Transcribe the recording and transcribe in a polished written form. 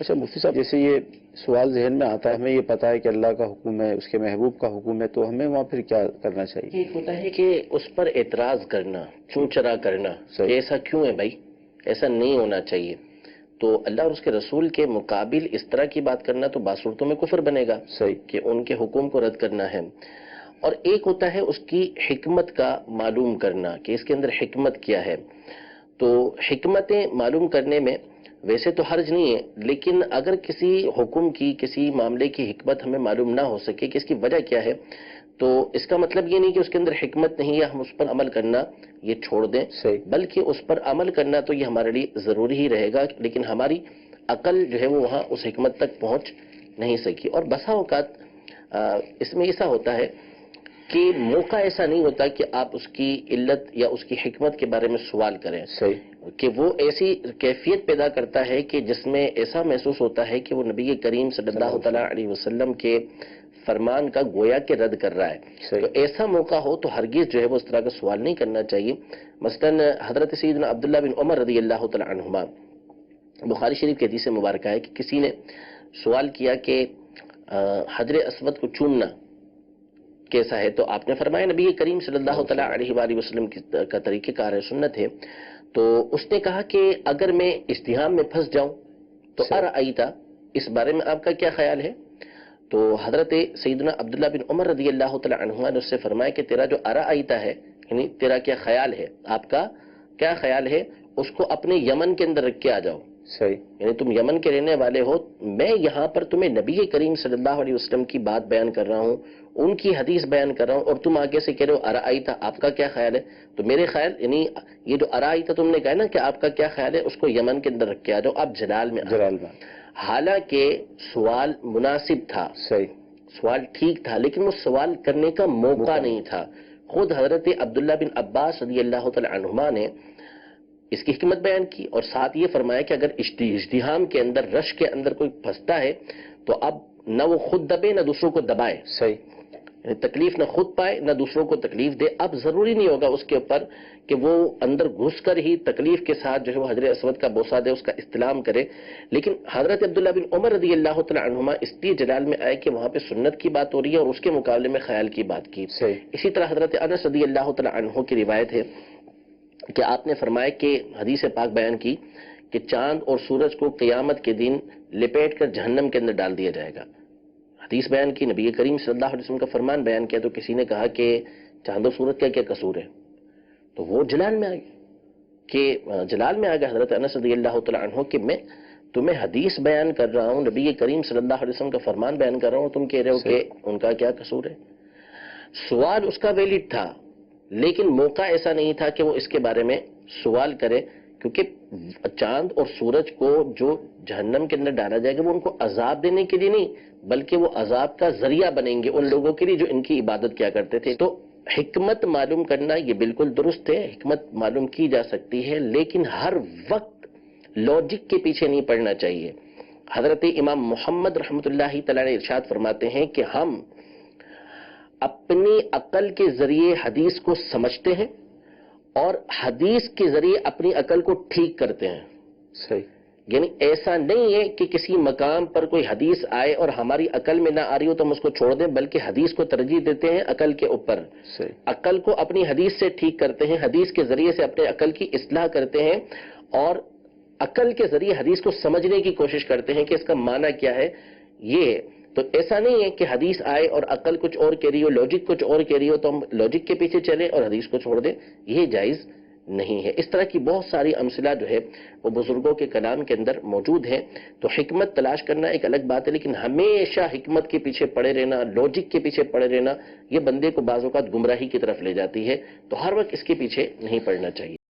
اچھا مفتی صاحب، جیسے یہ سوال ذہن میں آتا ہے، ہمیں یہ پتا ہے کہ اللہ کا حکم ہے، اس کے محبوب کا حکم ہے، تو ہمیں وہاں پھر کیا کرنا چاہیے؟ یہ ہوتا ہے کہ اس پر اعتراض کرنا، چونچرا کرنا کہ ایسا کیوں ہے بھائی، ایسا نہیں ہونا چاہیے. تو اللہ اور اس کے رسول کے مقابل اس طرح کی بات کرنا تو بعض صورتوں میں کفر بنے گا کہ ان کے حکم کو رد کرنا ہے. اور ایک ہوتا ہے اس کی حکمت کا معلوم کرنا کہ اس کے اندر حکمت کیا ہے. تو حکمتیں معلوم کرنے میں ویسے تو حرج نہیں ہے، لیکن اگر کسی حکم کی، کسی معاملے کی حکمت ہمیں معلوم نہ ہو سکے کہ اس کی وجہ کیا ہے، تو اس کا مطلب یہ نہیں کہ اس کے اندر حکمت نہیں ہے، ہم اس پر عمل کرنا یہ چھوڑ دیں، بلکہ اس پر عمل کرنا تو یہ ہمارے لیے ضروری ہی رہے گا، لیکن ہماری عقل جو ہے وہ وہاں اس حکمت تک پہنچ نہیں سکی. اور بسا اوقات اس میں ایسا ہوتا ہے کہ موقع ایسا نہیں ہوتا کہ آپ اس کی علت یا اس کی حکمت کے بارے میں سوال کریں، کہ وہ ایسی کیفیت پیدا کرتا ہے کہ جس میں ایسا محسوس ہوتا ہے کہ وہ نبی کریم صلی اللہ تعالیٰ علیہ وسلم کے فرمان کا گویا کہ رد کر رہا ہے. تو ایسا موقع ہو تو ہرگز جو ہے وہ اس طرح کا سوال نہیں کرنا چاہیے. مثلاً حضرت سیدنا عبداللہ بن عمر رضی اللہ تعالیٰ عنہما، بخاری شریف کی حدیث مبارکہ ہے کہ کسی نے سوال کیا کہ حجر اسود کو چومنا کیسا ہے، تو آپ نے فرمایا نبی کریم صلی اللہ تعالیٰ علیہ وآلہ وسلم کا طریقہ کار سنت ہے. تو اس نے کہا کہ اگر میں ازدحام میں پھنس جاؤں تو ارأیتا، اس بارے میں آپ کا کیا خیال ہے؟ تو حضرت سیدنا عبداللہ بن عمر رضی اللہ تعالیٰ عنہ نے اس سے فرمایا کہ تیرا جو ارأیتا ہے، یعنی تیرا کیا خیال ہے، آپ کا کیا خیال ہے، اس کو اپنے یمن کے اندر رکھ کے آ جاؤ. یعنی تم یمن کے رہنے والے ہو، میں یہاں پر تمہیں نبی کریم صلی اللہ علیہ وسلم کی بات بیان کر رہا ہوں، ان کی حدیث بیان کر رہا ہوں، اور تم آگے سے کہہ رہے ہو ارأیتا، آپ کا کیا خیال ہے. تو میرے خیال، یعنی یہ جو ارأیتا تم نے کہا نا کہ آپ کا کیا خیال ہے، اس کو یمن کے اندر رکھ کے آ جاؤ، آپ جلال میں حالانکہ سوال مناسب تھا، سوال ٹھیک تھا، لیکن وہ سوال کرنے کا موقع نہیں تھا. خود حضرت عبداللہ بن عباس رضی اللہ تعالی عنہما نے اس کی حکمت بیان کی، اور ساتھ یہ فرمایا کہ اگر ازدحام کے اندر، رش کے اندر کوئی پھنستا ہے تو اب نہ وہ خود دبے نہ دوسروں کو دبائے، یعنی تکلیف نہ خود پائے نہ دوسروں کو تکلیف دے. اب ضروری نہیں ہوگا اس کے اوپر کہ وہ اندر گھس کر ہی تکلیف کے ساتھ جو ہے وہ حجر اسود کا بوسہ دے، اس کا استلام کرے. لیکن حضرت عبداللہ بن عمر رضی اللہ تعالی عنہما اس لیے جلال میں آئے کہ وہاں پہ سنت کی بات ہو رہی ہے اور اس کے مقابلے میں خیال کی بات کی. اسی طرح حضرت انس رضی اللہ تعالی عنہ کی روایت ہے کہ آپ نے فرمایا کہ حدیث پاک بیان کی کہ چاند اور سورج کو قیامت کے دن لپیٹ کر جہنم کے اندر ڈال دیا جائے گا. حدیث بیان کی، نبی کریم صلی اللہ علیہ وسلم کا فرمان بیان کیا. تو کسی نے کہا کہ چاند و سورج کا کیا قصور ہے، تو وہ جلال میں آ گیا، کہ جلال میں آ گیا حضرت انس رضی اللہ تعالیٰ عنہ کہ میں تمہیں حدیث بیان کر رہا ہوں، نبی کریم صلی اللہ علیہ وسلم کا فرمان بیان کر رہا ہوں، تم کہہ رہے ہو کہ ان کا کیا قصور ہے. سوال اس کا ویلڈ تھا، لیکن موقع ایسا نہیں تھا کہ وہ اس کے بارے میں سوال کرے، کیونکہ چاند اور سورج کو جو جہنم کے اندر ڈالا جائے گا وہ ان کو عذاب دینے کے لیے نہیں، بلکہ وہ عذاب کا ذریعہ بنیں گے ان لوگوں کے لیے جو ان کی عبادت کیا کرتے تھے. تو حکمت معلوم کرنا یہ بالکل درست ہے، حکمت معلوم کی جا سکتی ہے، لیکن ہر وقت لاجک کے پیچھے نہیں پڑنا چاہیے. حضرت امام محمد رحمۃ اللہ تعالی نے ارشاد فرماتے ہیں کہ ہم اپنی عقل کے ذریعے حدیث کو سمجھتے ہیں اور حدیث کے ذریعے اپنی عقل کو ٹھیک کرتے ہیں. یعنی ایسا نہیں ہے کہ کسی مقام پر کوئی حدیث آئے اور ہماری عقل میں نہ آ رہی ہو تو ہم اس کو چھوڑ دیں، بلکہ حدیث کو ترجیح دیتے ہیں عقل کے اوپر. عقل کو اپنی حدیث سے ٹھیک کرتے ہیں، حدیث کے ذریعے سے اپنے عقل کی اصلاح کرتے ہیں، اور عقل کے ذریعے حدیث کو سمجھنے کی کوشش کرتے ہیں کہ اس کا معنی کیا ہے. یہ تو ایسا نہیں ہے کہ حدیث آئے اور عقل کچھ اور کہہ رہی ہو، لاجک کچھ اور کہہ رہی ہو تو ہم لاجک کے پیچھے چلیں اور حدیث کو چھوڑ دیں، یہ جائز نہیں ہے. اس طرح کی بہت ساری امثلہ جو ہے وہ بزرگوں کے کلام کے اندر موجود ہیں. تو حکمت تلاش کرنا ایک الگ بات ہے، لیکن ہمیشہ حکمت کے پیچھے پڑے رہنا، لاجک کے پیچھے پڑے رہنا، یہ بندے کو بعض اوقات گمراہی کی طرف لے جاتی ہے. تو ہر وقت اس کے پیچھے نہیں پڑنا چاہیے.